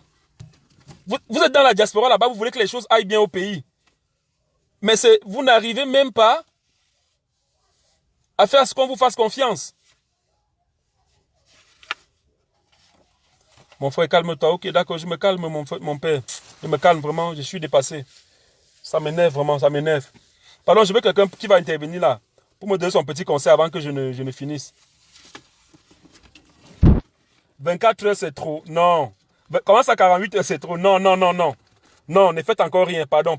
Vous êtes dans la diaspora là-bas, vous voulez que les choses aillent bien au pays. Mais vous n'arrivez même pas à faire ce qu'on vous fasse confiance. Mon frère, calme-toi. Ok, d'accord, je me calme, mon père. Je me calme vraiment, je suis dépassé. Ça m'énerve vraiment, ça m'énerve. Pardon, je veux quelqu'un qui va intervenir là, pour me donner son petit conseil avant que je ne finisse. 24 heures, c'est trop. Non. Comment ça, 48 heures, c'est trop? Non, non, non, non. Non, ne faites encore rien. Pardon,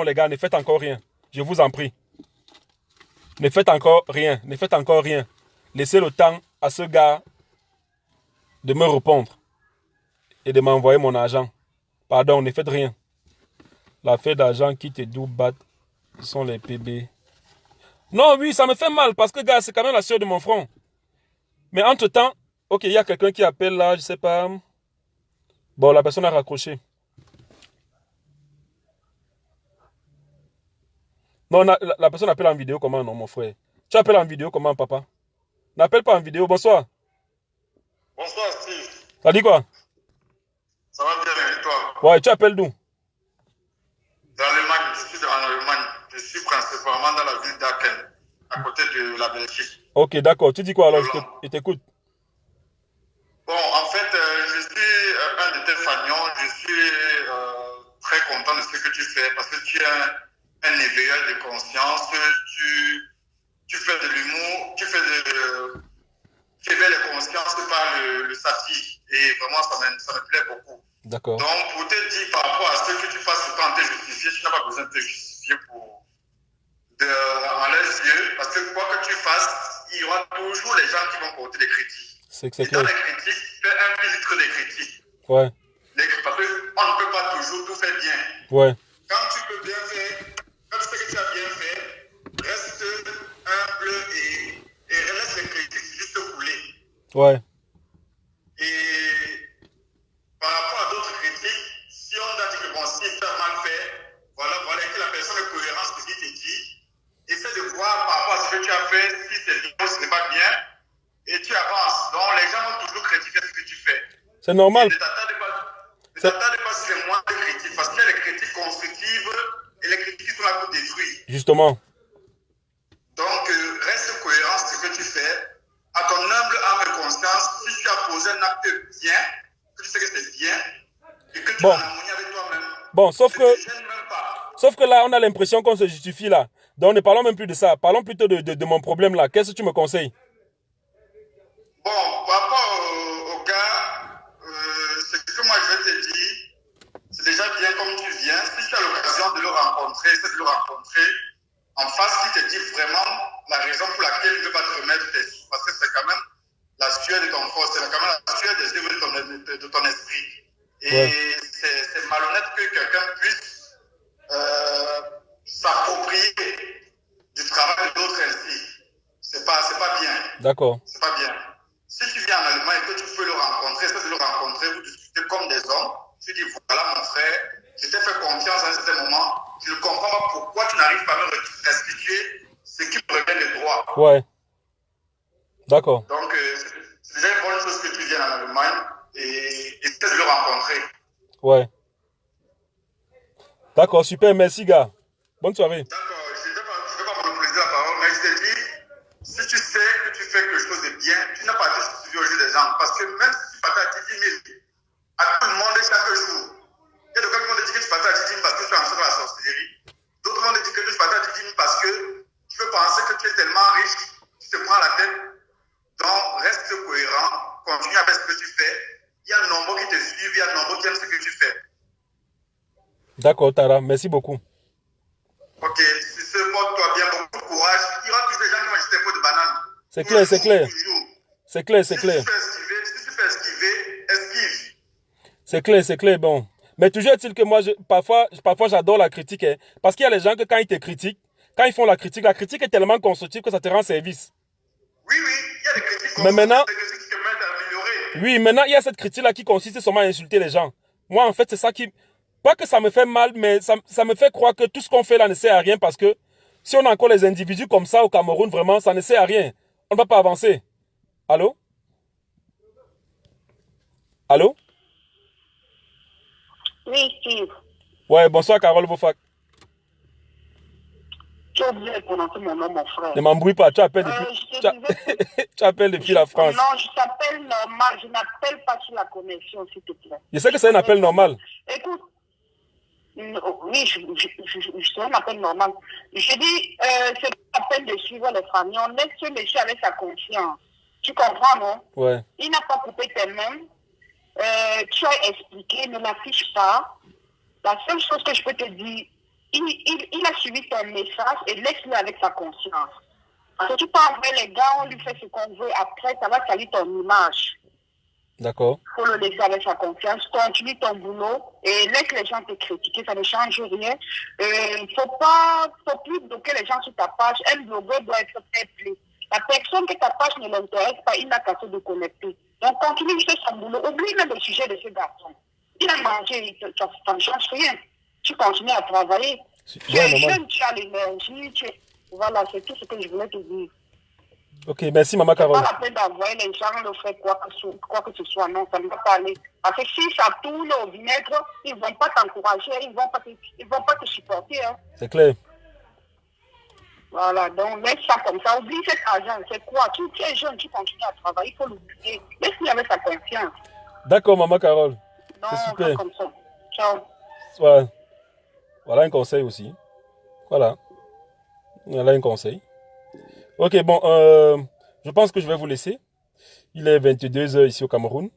les gars, ne faites encore rien. Je vous en prie. Ne faites encore rien. Ne faites encore rien. Laissez le temps à ce gars de me répondre et de m'envoyer mon argent. Pardon, ne faites rien. L'affaire d'argent qui te double bat sont les PB. Non, oui, ça me fait mal parce que, gars, c'est quand même la soeur de mon front. Mais entre-temps, ok, il y a quelqu'un qui appelle là, je sais pas. Bon, la personne a raccroché. Non, la personne appelle en vidéo comment, non, mon frère? Tu appelles en vidéo comment, papa? N'appelle pas en vidéo. Bonsoir. Bonsoir, Steve. Ça dit quoi? Ça va bien, et toi? Ouais, tu appelles d'où? D'Allemagne, je suis en Allemagne. Je suis principalement dans la ville d'Aken, à côté de la Belgique. Ok, d'accord. Tu dis quoi alors? Je t'écoute. Bon, en fait, je suis un de tes fagnons. Je suis très content de ce que tu fais parce que tu es un éveilleur de conscience. Tu fais de l'humour, tu éveilles les consciences par le satire. Et vraiment, ça me plaît beaucoup. D'accord. Donc, pour te dire par rapport à ce que tu fasses quand te justifier, tu n'as pas besoin de te justifier en leurs yeux. Parce que quoi que tu fasses, il y aura toujours les gens qui vont porter des critiques. C'est et dans les critiques, fais un filtre des critiques. Ouais. Parce qu'on ne peut pas toujours tout faire bien. Ouais. Quand tu peux bien faire, quand tu sais que tu as bien fait, reste humble et laisse les critiques juste couler. Ouais. Et par rapport à d'autres critiques, si on t'a dit que bon, si tu as mal fait, voilà, que la personne est cohérente ce qu'il te dit, essaie de voir par rapport à ce que tu as fait, si c'est bien ou ce n'est pas bien, et tu avances. Donc les gens vont toujours critiquer ce que tu fais. C'est normal. Ne t'attarde pas sur les moindres critiques, parce qu'il y a les critiques constructives et les critiques qui sont là pour détruire. Justement. Donc, reste cohérent ce que tu fais. À ton humble âme et conscience, si tu as posé un acte bien, que tu sais que c'est bien, et que tu es en harmonie avec toi-même. Bon, sauf ne te gêne même pas. Sauf que là, on a l'impression qu'on se justifie là. Donc, ne parlons même plus de ça. Parlons plutôt de mon problème là. Qu'est-ce que tu me conseilles? Bon, par rapport au gars, ce que moi je vais te dire, c'est déjà bien comme tu viens. Si tu as l'occasion de le rencontrer, c'est de le rencontrer en face qui te dit vraiment la raison pour laquelle il ne veut pas te remettre tes sous. Parce que c'est quand même Et c'est malhonnête que quelqu'un puisse s'approprier du travail de l'autre ainsi. C'est pas bien. D'accord. C'est pas bien. Si tu viens en Allemagne et que tu peux le rencontrer, ça de le rencontrer, vous discutez comme des hommes, tu dis voilà mon frère, je t'ai fait confiance à un certain moment, je ne comprends pas pourquoi tu n'arrives pas à me restituer ce qui me revient de droit. Ouais. D'accord. Donc, c'est déjà une bonne chose que tu viennes en Allemagne et essaie de le rencontrer. Ouais. D'accord, super, merci gars. Bonne soirée. D'accord, je ne vais pas monopoliser la parole, mais je te dis, si tu sais que tu fais quelque chose de bien, tu n'as pas à te suivre au jeu des gens. Parce que même si tu partais à 10 000, à tout le monde chaque jour, il y a des gens qui vont te dire que tu partais à 10 000 parce que tu es en train de la sorcellerie. D'autres vont te dire que tu partais à 10 000 parce que tu peux penser que tu es tellement riche, tu te prends la tête. Donc, reste cohérent, continue avec ce que tu fais. Il y a nombreux qui te suivent, il y a nombreux qui aiment ce que tu fais. D'accord, Tara, merci beaucoup. Ok, si ce porte-toi bien, beaucoup de courage. Il y aura plus de gens qui vont jeter des pots de banane. C'est clair, c'est clair. C'est clair, c'est clair. Si tu peux esquiver, esquive. C'est clair, bon. Mais toujours est-il que moi, parfois j'adore la critique. Hein, parce qu'il y a les gens que quand ils te critiquent, quand ils font la critique est tellement constructive que ça te rend service. Oui, il y a des critiques mais maintenant, des critiques qui te mettent à améliorer. Oui, maintenant, il y a cette critique-là qui consiste seulement à insulter les gens. Moi, en fait, c'est ça qui... Pas que ça me fait mal, mais ça me fait croire que tout ce qu'on fait là ne sert à rien parce que si on a encore les individus comme ça au Cameroun, vraiment, ça ne sert à rien. On ne va pas avancer. Allô? Allô? Oui, Steve. Ouais, bonsoir Carole Vofac. Tu as oublié de prononcer mon nom, mon frère. Ne m'embrouille pas, tu appelles depuis, tu appelles depuis la France. Non, je t'appelle normal, je n'appelle pas sur la connexion, s'il te plaît. Je sais que c'est un appel normal. Écoute, oui, c'est un appel normal. Je dis, c'est pas la peine de suivre les familles, on laisse ce monsieur avec sa conscience. Tu comprends, non? Ouais. Il n'a pas coupé tes mains. Tu as expliqué, ne l'affiche pas. La seule chose que je peux te dire, il a suivi ton message et laisse-le avec sa conscience. Parce que tu peux envoyer les gars, on lui fait ce qu'on veut, après ça va salir ton image. D'accord. Il faut le laisser avec sa confiance, continue ton boulot et laisse les gens te critiquer, ça ne change rien. Il ne faut plus bloquer les gens sur ta page. Un blogueur doit être appelé. La personne que ta page ne l'intéresse pas, il n'a qu'à se déconnecter. Donc continue juste son boulot. Oublie même le sujet de ce garçon. Il a mangé, ça ne change rien. Tu continues à travailler. Tu es jeune, tu as l'énergie. Voilà, c'est tout ce que je voulais te dire. Ok, merci Maman Carole. C'est pas la peine d'envoyer les gens le faire quoi que ce soit. Non, ça ne va pas aller. Parce que si ça tourne au vinaigre, ils ne vont pas t'encourager, ils ne vont pas te supporter. Hein. C'est clair. Voilà, donc laisse ça comme ça. Oublie cet argent. C'est quoi? Tu es jeune, tu continues à travailler, il faut l'oublier. Laisse-lui avec sa confiance. D'accord, Maman Carole. Non, c'est super. comme ça. Ciao. Ouais. Voilà un conseil aussi. Voilà. Voilà un conseil. Ok, bon, je pense que je vais vous laisser. Il est 22h ici au Cameroun.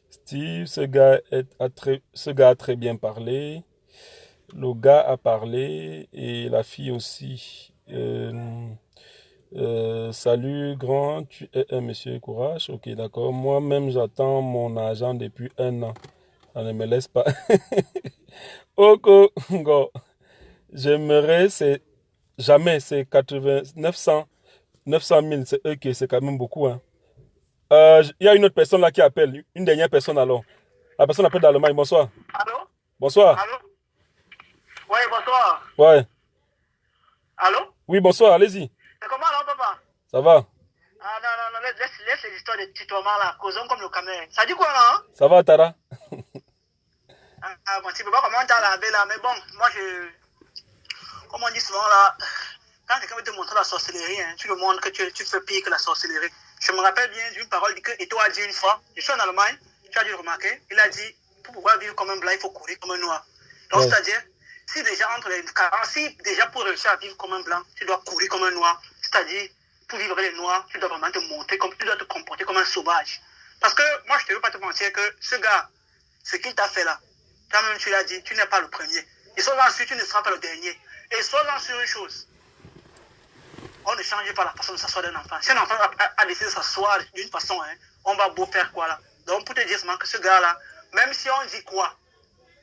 Steve, ce gars a très bien parlé. Le gars a parlé et la fille aussi. Salut, grand, tu es un monsieur courage. Ok, d'accord. Moi-même, j'attends mon argent depuis 1 an. Ça ne me laisse pas. Ok, j'aimerais, c'est jamais, c'est 900 000, c'est ok, c'est quand même beaucoup. Hein. Y a une autre personne là qui appelle, une dernière personne alors. La personne appelle d'Allemagne, bonsoir. Allô? Bonsoir. Allô? Oui, bonsoir. Ouais. Allô? Oui, bonsoir, allez-y. C'est comment alors, papa? Ça va? Ah non, laisse les histoires de tutoiement là, causons comme le Cameroun. Ça dit quoi là? Hein? Ça va, Tara? Bon, tu peux pas comment t'as lavé là, mais bon, moi comme on dit souvent là, quand quelqu'un veut te montrer la sorcellerie, hein, tu le montres que tu fais pire que la sorcellerie. Je me rappelle bien d'une parole que Eto a dit une fois, je suis en Allemagne, tu as dû remarquer, il a dit, pour pouvoir vivre comme un blanc, il faut courir comme un noir. Donc, c'est-à-dire, si déjà entre les 40, si déjà pour réussir à vivre comme un blanc, tu dois courir comme un noir, c'est-à-dire, pour vivre les noirs, tu dois vraiment te montrer, tu dois te comporter comme un sauvage. Parce que, moi, je ne veux pas te mentir que ce gars, ce qu'il t'a fait là, toi-même tu l'as dit, tu n'es pas le premier. Et sois ensuite, tu ne seras pas le dernier. Et sois-en sur une chose. On ne change pas la façon de s'asseoir d'un enfant. Si un enfant a décidé de s'asseoir d'une façon, hein, on va beau faire quoi là. Donc pour te dire seulement que ce gars-là, même si on dit quoi,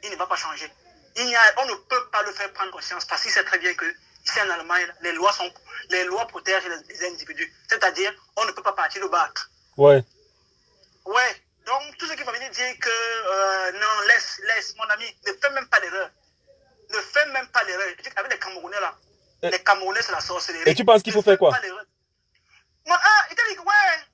il ne va pas changer. On ne peut pas le faire prendre conscience parce qu'il sait très bien que ici en Allemagne, les lois protègent les individus. C'est-à-dire, on ne peut pas partir le battre. Ouais. Ouais. Donc, tout ce qui va venir dire que non, laisse, mon ami, ne fais même pas d'erreur. Ne fais même pas d'erreur. Avec les Camerounais là, les Camerounais c'est la sorcellerie. Et tu penses qu'il faut faire quoi? Il t'a dit que ouais,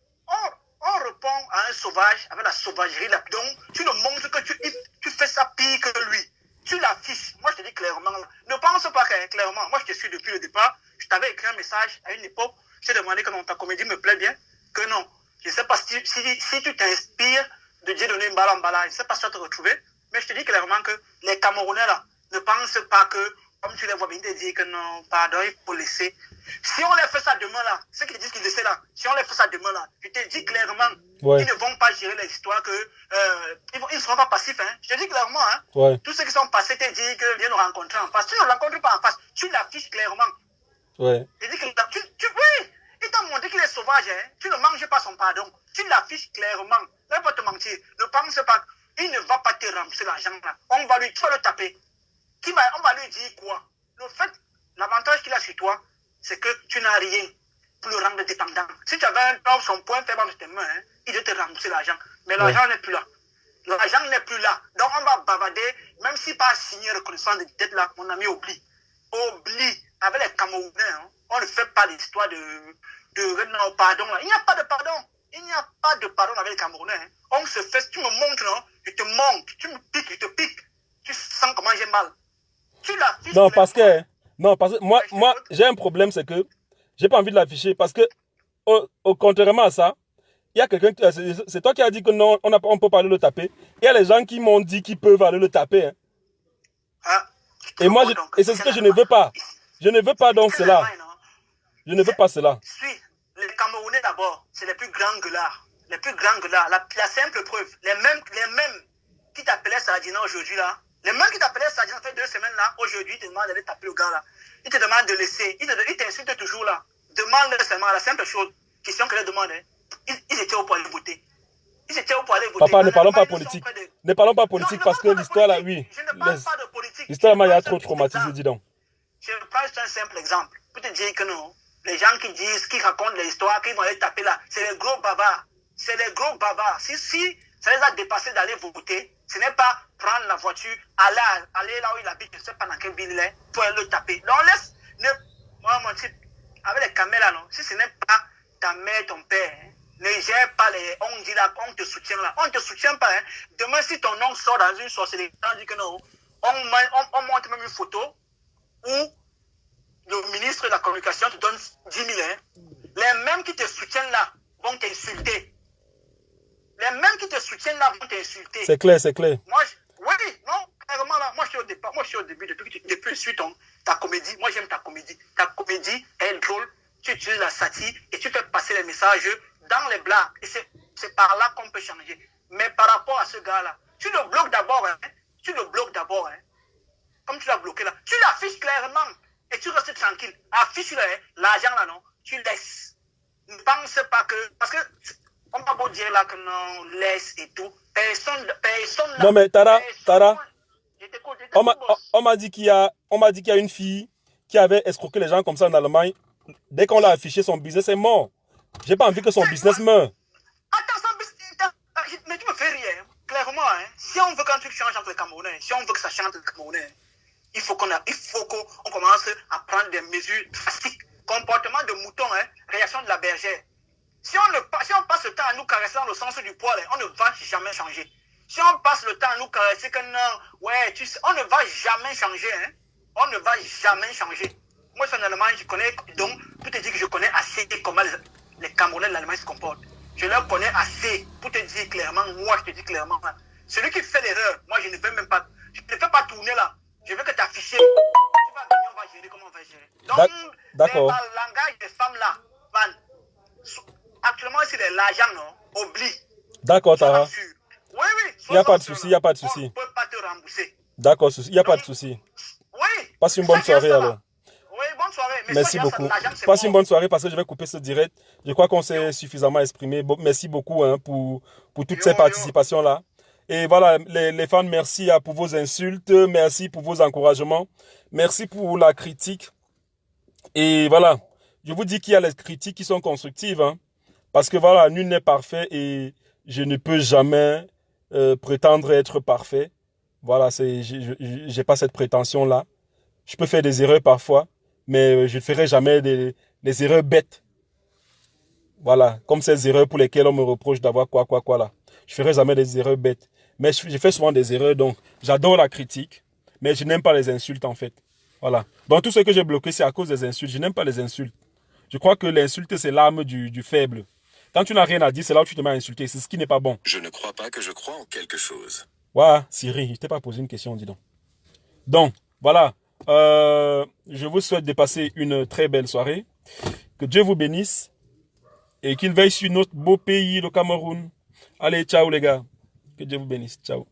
on répond à un sauvage avec la sauvagerie là. Donc, tu le montres que tu fais ça pire que lui. Tu l'affiches. Moi, je te dis clairement, ne pense pas que clairement, moi, je te suis depuis le départ. Je t'avais écrit un message à une époque. Je t'ai demandé que non, ta comédie me plaît bien. Que non. Je ne sais pas si tu t'inspires de Dieu donner une balle en balle. Je ne sais pas si tu vas te retrouver. Mais je te dis clairement que les Camerounais, là, ne pensent pas que, comme tu les vois venir te dire que non, pardon, il faut laisser. Si on les fait ça demain, là, ceux qui disent qu'ils essaient là, si on les fait ça demain, là, je te dis clairement, ils ne vont pas gérer les histoires que, ils ne seront pas passifs, hein. Je te dis clairement, hein. Ouais. Tous ceux qui sont passés te disent qu'ils viennent nous rencontrer en face. Tu ne le rencontres pas en face, tu l'affiches clairement. Ouais. Je dis que oui, il t'a montré qu'il est sauvage, hein. Tu ne manges pas son pardon. Tu l'affiches clairement. Ne pas te mentir. Ne pense pas. Il ne va pas te rembourser l'argent là. Tu vas le taper. On va lui dire quoi? Le fait, l'avantage qu'il a sur toi, c'est que tu n'as rien pour le rendre dépendant. Si tu avais son point faible dans tes mains, hein, il doit te rembourser l'argent. Mais l'argent n'est plus là. L'argent n'est plus là. Donc on va bavader, même si pas signer reconnaissance de dette là, mon ami oublie. Oublie. Avec les Camerounais, hein, on ne fait pas l'histoire de non, pardon là. Il n'y a pas de pardon. Il n'y a pas de pardon avec les Camerounais. Hein. On se fait, tu me montres, non? Je te montre, tu me piques, je te pique. Tu sens comment j'ai mal. Tu l'affiches. Non, parce que moi j'ai un problème, c'est que j'ai pas envie de l'afficher parce que, contrairement à ça, il y a quelqu'un, c'est toi qui as dit que non, on peut pas aller le taper. Il y a les gens qui m'ont dit qu'ils peuvent aller le taper. Hein. Ah, et moi, et c'est ce que je ne veux pas. Je ne veux pas donc cela. Je ne veux pas cela. Suis, les Camerounais d'abord, c'est les plus grands gueulards. Les plus grands gueulards. La simple preuve, les mêmes qui t'appelaient Sardina aujourd'hui là, les mêmes qui t'appelaient Sardina fait 2 semaines là, aujourd'hui, ils te demandent d'aller taper le gars là. Ils te demandent de laisser. Ils t'insultent toujours là. Demande seulement la simple chose, question que les demandent. Hein. Ils étaient au poil de voter. Ils étaient au poil de voter. Papa, ne parlons pas politique. Ne parlons pas politique parce que l'histoire là, oui. Je ne parle pas de politique. L'histoire là, il y a trop traumatisé, dis donc. Je prends juste un simple exemple pour te dire que non. Les gens qui racontent les histoires, qui vont aller taper là, c'est les gros bavards. C'est les gros bavards. Si ça les a dépassés d'aller voter, ce n'est pas prendre la voiture, aller là où il habite, je ne sais pas dans quelle ville il est, pour aller le taper. Donc moi, mon type, avec les caméras là, non, si ce n'est pas ta mère, ton père, hein, ne gère pas on dit là, on te soutient là. On ne te soutient pas. Hein. Demain, si ton oncle sort dans une sorcellerie, on dit que non, on montre même une photo où le ministre de la communication te donne 10 000. Hein. Les mêmes qui te soutiennent là vont t'insulter. Les mêmes qui te soutiennent là vont t'insulter. C'est clair, c'est clair. Oui, non, carrément là. Moi, je suis au début, depuis que je suis ta comédie. Moi, j'aime ta comédie. Ta comédie est drôle. Tu utilises la satire et tu fais passer les messages dans les blagues. Et c'est par là qu'on peut changer. Mais par rapport à ce gars-là, tu le bloques d'abord. Hein. Tu le bloques d'abord. Hein. Comme tu l'as bloqué là. Tu l'affiches clairement. Et tu restes tranquille. Affiche-le. Hein. L'argent là, non. Tu laisses. Ne pense pas que... Parce que... On va beau dire là que non, laisse et tout. Personne là. Non mais Tara, on m'a dit qu'il y a une fille qui avait escroqué les gens comme ça en Allemagne. Dès qu'on l'a affiché, son business est mort. J'ai pas envie que son business meure. Attends, son business... Mais tu me fais rire. Clairement, hein. Si on veut qu'un truc change entre les Camerounais, si on veut que ça change entre les Camerounais, il faut qu'on commence à prendre des mesures drastiques. Comportement de mouton, hein. Réaction de la bergère. Si on passe le temps à nous caresser dans le sens du poil, on ne va jamais changer. Si on passe le temps à nous caresser que non, ouais, tu sais, on ne va jamais changer. Hein? On ne va jamais changer. Moi, personnellement, je connais, donc, pour te dire que je connais assez comment les Camerounais de l'Allemagne se comportent. Je leur connais assez pour te dire clairement, moi, je te dis clairement, là, celui qui fait l'erreur, moi, je ne fais même pas, je ne fais pas tourner là. Je veux que tu affiches. Tu vas venir, on va gérer comment on va gérer. Donc, d'accord. Le langage des femmes là, actuellement, c'est l'argent, non? Oublie. D'accord, Tara. Oui. Il n'y a pas de souci, il n'y a pas de souci. On ne peut pas te rembourser. D'accord, il n'y a pas de souci. Oui. Passe une bonne soirée alors. Oui, bonne soirée. Merci beaucoup. Passe une bonne soirée parce que je vais couper ce direct. Je crois qu'on s'est suffisamment exprimé. Bon, merci beaucoup hein, pour toutes ces participations-là. Et voilà, les fans, merci pour vos insultes. Merci pour vos encouragements. Merci pour la critique. Et voilà, je vous dis qu'il y a les critiques qui sont constructives. Hein, parce que voilà, nul n'est parfait et je ne peux jamais prétendre être parfait. Voilà, je n'ai pas cette prétention-là. Je peux faire des erreurs parfois, mais je ne ferai jamais des erreurs bêtes. Voilà, comme ces erreurs pour lesquelles on me reproche d'avoir quoi là. Je ne ferai jamais des erreurs bêtes. Mais je fais souvent des erreurs, donc j'adore la critique, mais je n'aime pas les insultes en fait. Voilà. Donc tout ce que j'ai bloqué, c'est à cause des insultes. Je n'aime pas les insultes. Je crois que l'insulte, c'est l'arme du faible. Quand tu n'as rien à dire, c'est là où tu te mets à insulter. C'est ce qui n'est pas bon. Je ne crois pas que je crois en quelque chose. Ouais, Siri, je t'ai pas posé une question, dis donc. Donc, voilà. Je vous souhaite de passer une très belle soirée. Que Dieu vous bénisse. Et qu'il veille sur notre beau pays, le Cameroun. Allez, ciao les gars. Que Dieu vous bénisse. Ciao.